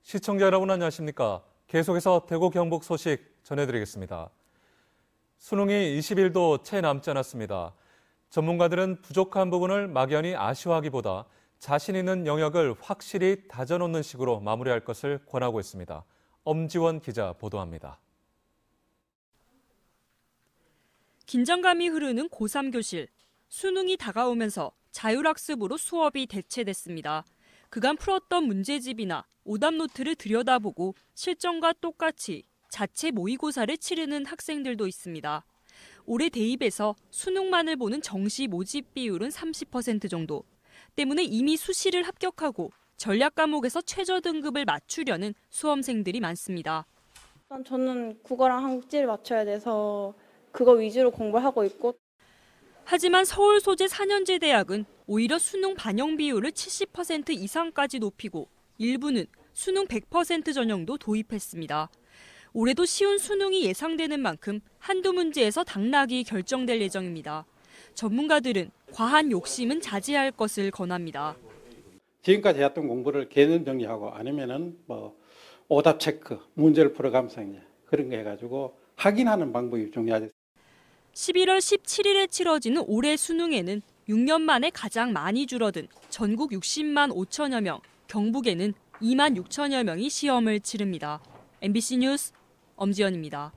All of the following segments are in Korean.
시청자 여러분 안녕하십니까? 계속해서 대구 경북 소식 전해드리겠습니다. 수능이 20일도 채 남지 않았습니다. 전문가들은 부족한 부분을 막연히 아쉬워하기보다 자신 있는 영역을 확실히 다져놓는 식으로 마무리할 것을 권하고 있습니다. 엄지원 기자 보도합니다. 긴장감이 흐르는 고3 교실. 수능이 다가오면서 자율학습으로 수업이 대체됐습니다. 그간 풀었던 문제집이나 오답 노트를 들여다보고 실전과 똑같이 자체 모의고사를 치르는 학생들도 있습니다. 올해 대입에서 수능만을 보는 정시 모집 비율은 30% 정도. 때문에 이미 수시를 합격하고 전략 과목에서 최저 등급을 맞추려는 수험생들이 많습니다. 저는 국어랑 한국지를 맞춰야 돼서 그거 위주로 공부를 하고 있고. 하지만 서울 소재 4년제 대학은 오히려 수능 반영 비율을 70% 이상까지 높이고 일부는 수능 100% 전형도 도입했습니다. 올해도 쉬운 수능이 예상되는 만큼 한두 문제에서 당락이 결정될 예정입니다. 전문가들은 과한 욕심은 자제할 것을 권합니다. 지금까지 했던 공부를 개념 정리하고 아니면은 오답 체크, 문제를 풀어가면서 그런 거 해가지고 확인하는 방법이 중요하죠. 11월 17일에 치러지는 올해 수능에는 6년 만에 가장 많이 줄어든 전국 60만 5천여 명, 경북에는 2만 6천여 명이 시험을 치릅니다. MBC 뉴스 엄지연입니다.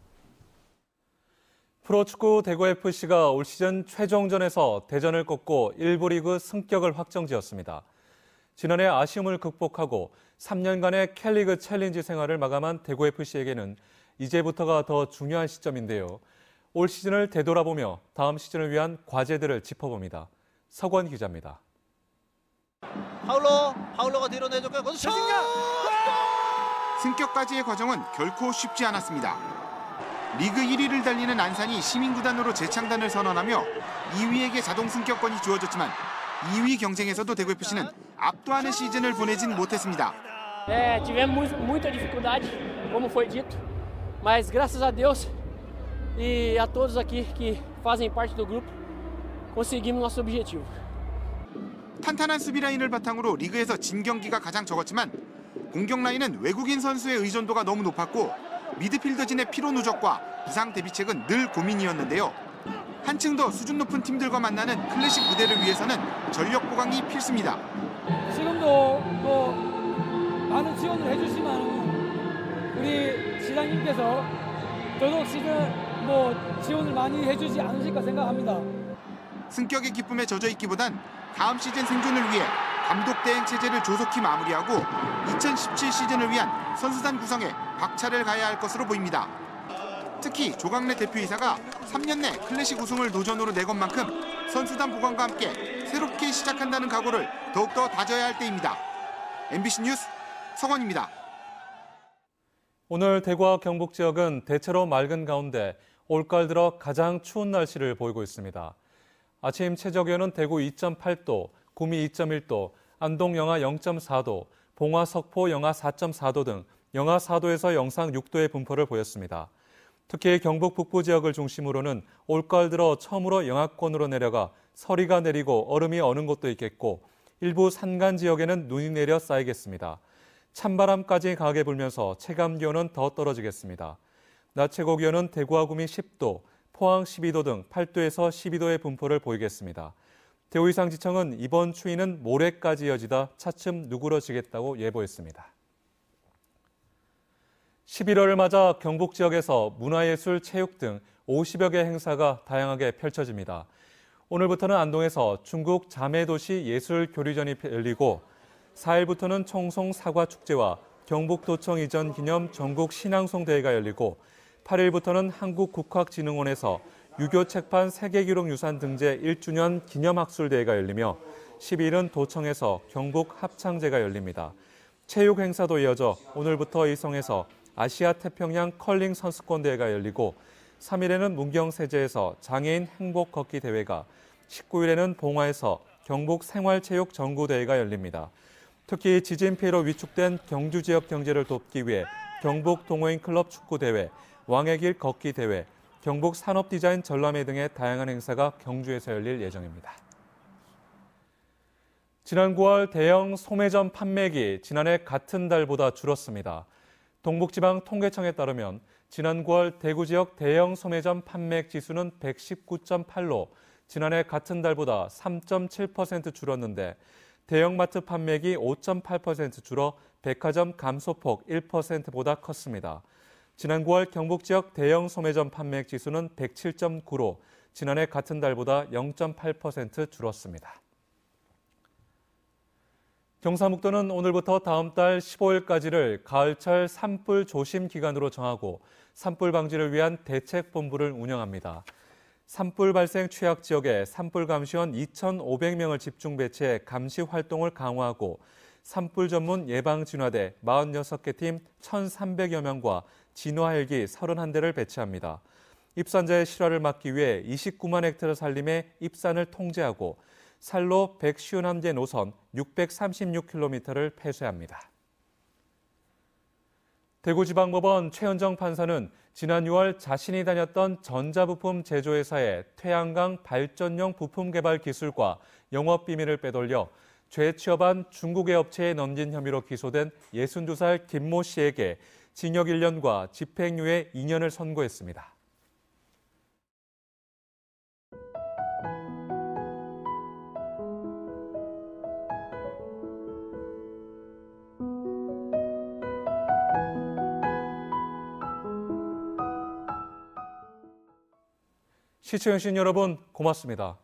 프로축구 대구FC가 올 시즌 최종전에서 대전을 꺾고 1부 리그 승격을 확정지었습니다. 지난해 아쉬움을 극복하고 3년간의 K리그 챌린지 생활을 마감한 대구FC에게는 이제부터가 더 중요한 시점인데요. 올 시즌을 되돌아보며 다음 시즌을 위한 과제들을 짚어봅니다. 서권 기자입니다. 파울로가 뒤로 내줬고요. 슛! 승격까지의 과정은 결코 쉽지 않았습니다. 리그 1위를 달리는 안산이 시민구단으로 재창단을 선언하며 2위에게 자동 승격권이 주어졌지만 2위 경쟁에서도 대구FC는 압도하는 시즌을 보내진 못했습니다. Tivemos muita dificuldade, como foi dito, mas graças a Deus e a todos aqui que fazem parte do grupo, conseguimos nosso objetivo. 탄탄한 수비 라인을 바탕으로 리그에서 진 경기가 가장 적었지만 공격 라인은 외국인 선수의 의존도가 너무 높았고 미드필더진의 피로 누적과 부상 대비책은 늘 고민이었는데요. 한층 더 수준 높은 팀들과 만나는 클래식 무대를 위해서는 전력 보강이 필수입니다. 지금도 많은 지원을 해주시면 우리 시장님께서 더더욱 시즌 지원을 많이 해주지 않으실까 생각합니다. 승격의 기쁨에 젖어 있기보단 다음 시즌 생존을 위해 감독 대행 체제를 조속히 마무리하고 2017 시즌을 위한 선수단 구성에 박차를 가해야 할 것으로 보입니다. 특히 조광래 대표이사가 3년 내 클래식 우승을 노전으로 내건 만큼 선수단 보강과 함께 새롭게 시작한다는 각오를 더욱더 다져야 할 때입니다. MBC 뉴스 서건입니다. 오늘 대구와 경북 지역은 대체로 맑은 가운데 올가을 들어 가장 추운 날씨를 보이고 있습니다. 아침 최저 기온은 대구 2.8도, 구미 2.1도, 안동 영하 0.4도, 봉화 석포 영하 4.4도 등 영하 4도에서 영상 6도의 분포를 보였습니다. 특히 경북 북부 지역을 중심으로는 올가을 들어 처음으로 영하권으로 내려가 서리가 내리고 얼음이 어는 곳도 있겠고 일부 산간 지역에는 눈이 내려 쌓이겠습니다. 찬바람까지 강하게 불면서 체감 기온은 더 떨어지겠습니다. 낮 최고 기온은 대구와 구미 10도, 포항 12도 등 8도에서 12도의 분포를 보이겠습니다. 대우이상지청은 이번 추위는 모레까지 이어지다 차츰 누그러지겠다고 예보했습니다. 11월을 맞아 경북 지역에서 문화예술, 체육 등 50여 개 행사가 다양하게 펼쳐집니다. 오늘부터는 안동에서 중국 자매도시 예술교류전이 열리고 4일부터는 청송 사과축제와 경북도청 이전 기념 전국 신앙송 대회가 열리고 8일부터는 한국국학진흥원에서 유교 책판 세계기록유산 등재 1주년 기념학술대회가 열리며 12일은 도청에서 경북 합창제가 열립니다. 체육 행사도 이어져 오늘부터 이성에서 아시아 태평양 컬링 선수권대회가 열리고 3일에는 문경세제에서 장애인 행복 걷기 대회가 19일에는 봉화에서 경북 생활체육 전구대회가 열립니다. 특히 지진 피해로 위축된 경주 지역 경제를 돕기 위해 경북 동호인 클럽 축구대회, 왕의 길 걷기 대회, 경북 산업디자인 전람회 등의 다양한 행사가 경주에서 열릴 예정입니다. 지난 9월 대형 소매점 판매액이 지난해 같은 달보다 줄었습니다. 동북지방통계청에 따르면 지난 9월 대구 지역 대형 소매점 판매액 지수는 119.8로 지난해 같은 달보다 3.7% 줄었는데 대형마트 판매액이 5.8% 줄어 백화점 감소폭 1%보다 컸습니다. 지난 9월 경북 지역 대형 소매점 판매액 지수는 107.9로 지난해 같은 달보다 0.8% 줄었습니다. 경상북도는 오늘부터 다음 달 15일까지를 가을철 산불 조심 기간으로 정하고 산불 방지를 위한 대책본부를 운영합니다. 산불 발생 취약 지역에 산불 감시원 2,500명을 집중 배치해 감시 활동을 강화하고 산불 전문 예방진화대 46개 팀 1,300여 명과 진화 헬기 31대를 배치합니다. 입산자의 실화를 막기 위해 29만 헥타르 산림의 입산을 통제하고 산로 151개 노선 636km를 폐쇄합니다. 대구지방법원 최현정 판사는 지난 6월 자신이 다녔던 전자부품 제조회사의 태양광 발전용 부품 개발 기술과 영업 비밀을 빼돌려 죄취업한 중국의 업체에 넘긴 혐의로 기소된 62살 김모 씨에게 징역 1년과 집행유예 2년을 선고했습니다. 시청해주신 여러분 고맙습니다.